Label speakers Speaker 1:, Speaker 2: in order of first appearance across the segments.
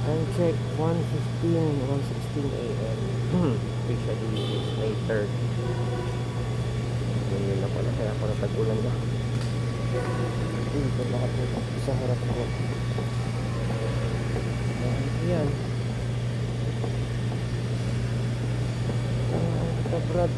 Speaker 1: Time check, 1:16 a.m. Officially, it's May 3rd. Ngayon na pala, kaya ako natag-ulan na. Ito lahat nito sa harap ko. Ayan. Brad.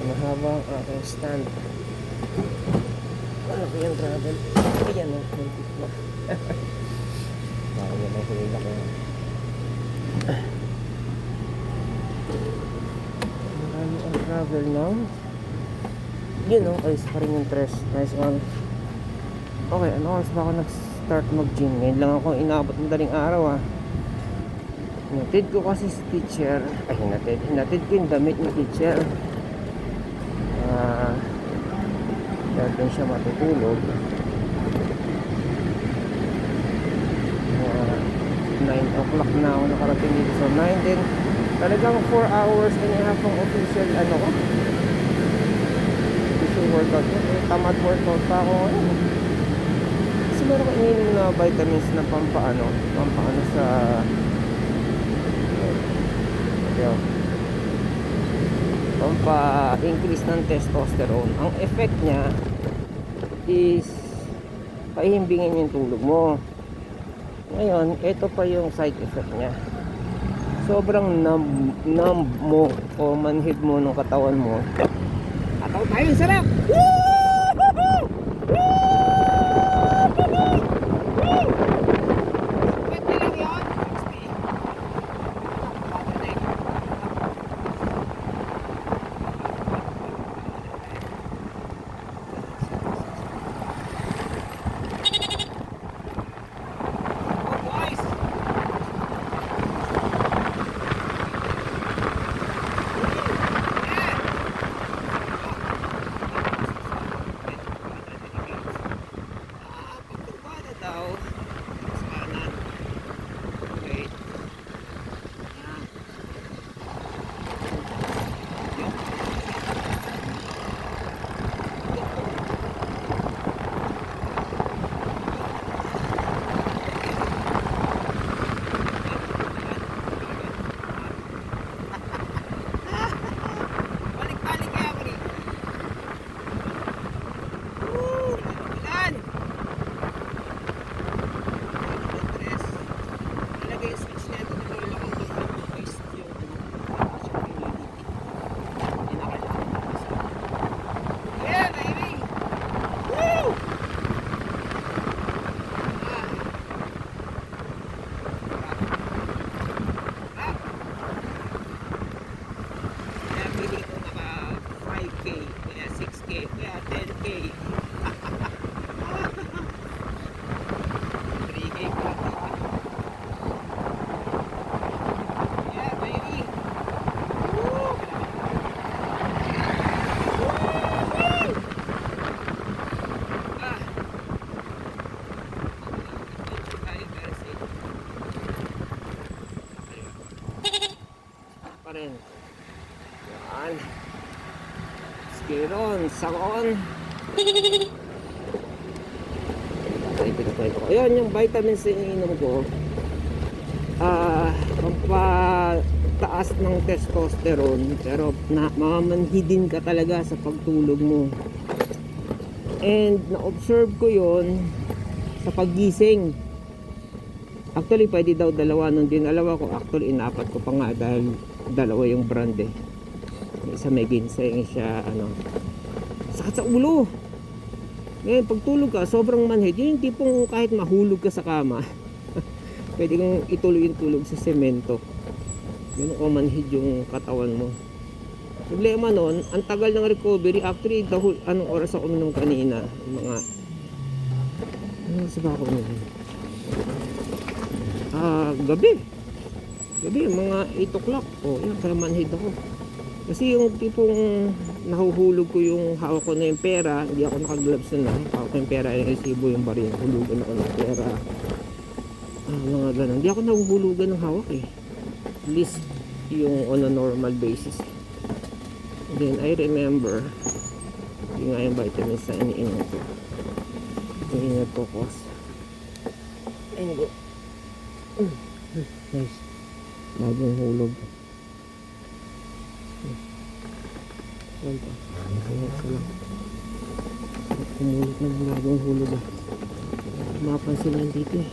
Speaker 1: Mahaba ang aking stand. Ano ko yung travel? Ayan o, muntik na. Parang naman hulila ko yan. Marami ang travel now. Yun o, ayos pa rin yung tres. Nice one. Okay, ano oras ba ako nag-start mag-gym? Ngayon lang ako inabot madaling araw ah. Hinatid ko kasi si teacher. Ay, hinatid ko yung damit ni teacher. Dahil din siya matutulog. 9 o'clock na ako nakarating dito. So 9 din. Talagang 4 hours and a half ang official official workout ko. Tamad workout pa ako ngayon. Kasi meron ko ininom na vitamins na pampaano sa pampa-increase ng testosterone. Ang effect niya is pahihimbingin yung tulog mo. Ngayon, ito pa yung side effect niya. Sobrang numb mo o manhid mo ng katawan mo. Ataw tayo, sarap! Yan. Skiron, sakon. Ayan yung vitamins na ininom ko. Pampataas ng testosterone, pero mamamanhidin ka talaga sa pagtulog mo. And na-observe ko yon sa paggising. Actually, pwede daw dalawa nung dinalawa ko. Actually, inapat ko pa nga dahil dalawa yung brand eh. Isa may ginseng, siya sakit sa ulo. Ngayon, pag tulog ka, sobrang manhid. Yun yung tipong kahit mahulog ka sa kama, pwede kang ituloy yung tulog sa semento. Yun o manhid yung katawan mo. Problema nun, ang tagal ng recovery. Actually, anong oras ako uminom kanina? Mga sabi ako uminom? Gabi, mga 8 o'clock. O, yan, kaya manhid ako. Kasi yung tipong nahuhulog ko yung hawak ko na yung pera, hindi ako naka-gloves na, hawak ko yung pera, yung resibo, yung baril, hulugan ako ng pera, mga ganun. Hindi ako nahuhulugan ng hawak eh, at least yung on a normal basis. And then I remember yung nga yung vitamins na iniinom ko, iniinom ko cause ayun go. Nice, bagong hulog. Yan pa. Ayan sila. Kumulot na ng bagong hulog ah. Mapansin lang dito eh.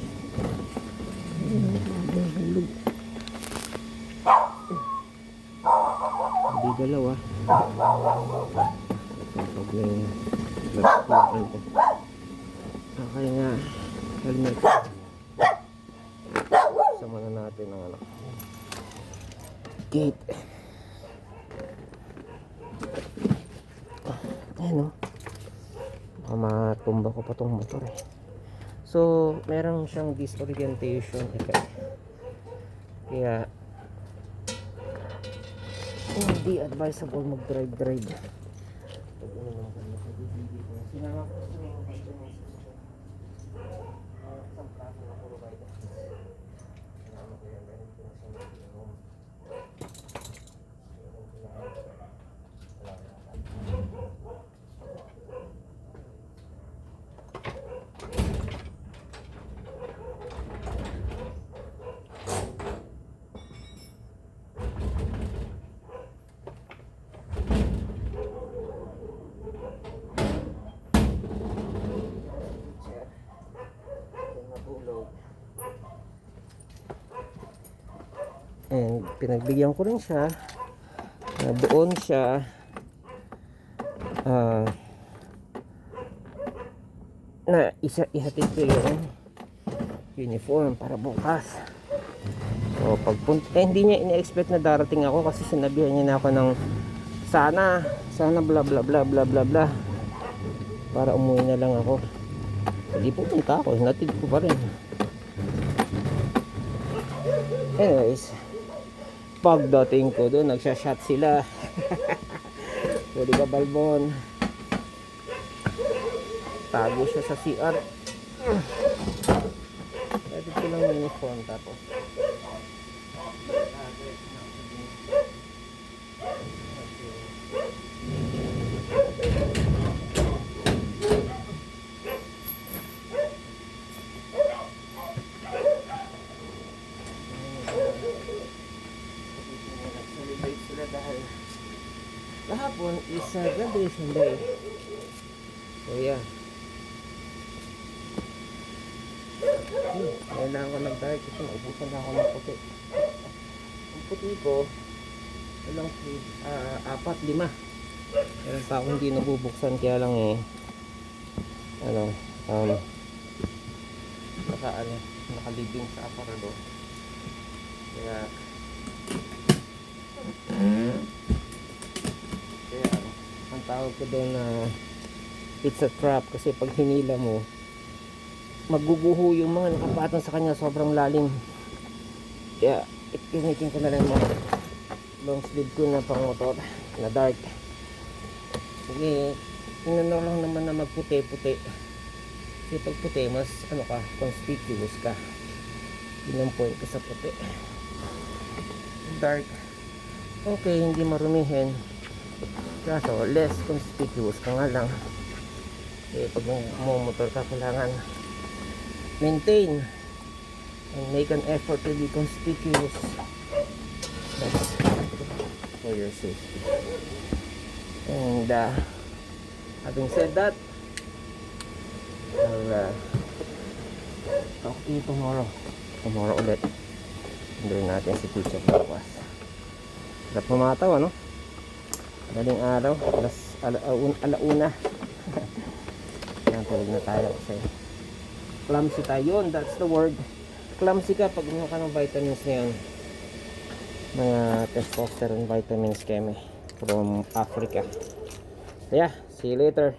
Speaker 1: Ayan, bagong hulog. Hindi dalawa. Kapag na yung laptop ko. Okay nga. Helmet. Sama na natin ang ano. Gate. Ayan o. Baka matumba ko pa tong motor eh. So, meron siyang disorientation effect. Kaya, hindi advisable mag-drive. Sinama ko sa yung vitamins. Isang plato na puro vitamins. Sinama ko yan. Meron ko na sa mga inom. And pinagbigyan ko rin siya na doon siya na ihatid ko yung uniform para bukas. So pagpunta hindi niya ini-expect na darating ako kasi sinabihan niya na ako ng sana bla bla bla bla bla bla para umuwi na lang ako. Hindi pupunta ako, hinatid ko pa rin. Anyways, pagdating ko doon, nagsha-shot sila. Pwede ka balbon. Tago siya sa CR. Pwede ko lang uniform tapos. Dahil kahapon is graduation day. So yeah. Kailangan ko nag-diet kasi naubusan na ako ng puti. Ang puti ko walang 4-5. Meron pa akong hindi nabubuksan kaya lang eh nakalibing sa aparador. Kaya ang tawag ko doon na it's a trap kasi pag hinila mo maguguho yung mga nakapatong sa kanya, sobrang lalim. Kaya gamitin ko na lang mga long sleeve ko na pang motor na dark. Sige, inano lang naman na magputi-puti kasi pag puti mas conspicuous ka. Yun ang point ko sa puti. Dark okay, hindi marumihin kaso less conspicuous ka nga lang eh. Pag motor ka kailangan maintain and make an effort to be conspicuous. That's for your safety. And having said that, I'll talk to you tomorrow ulit. Hinduin natin si teacher bukas. Sarap pumataw, ano? Madaling araw, alauna. Yan, tulog na tayo kasi clumsy tayo. Yun, that's the word. Clumsy ka pag inuha ka ng vitamins na yun. Mga testosterone vitamins keme from Africa. Yeah, see you later.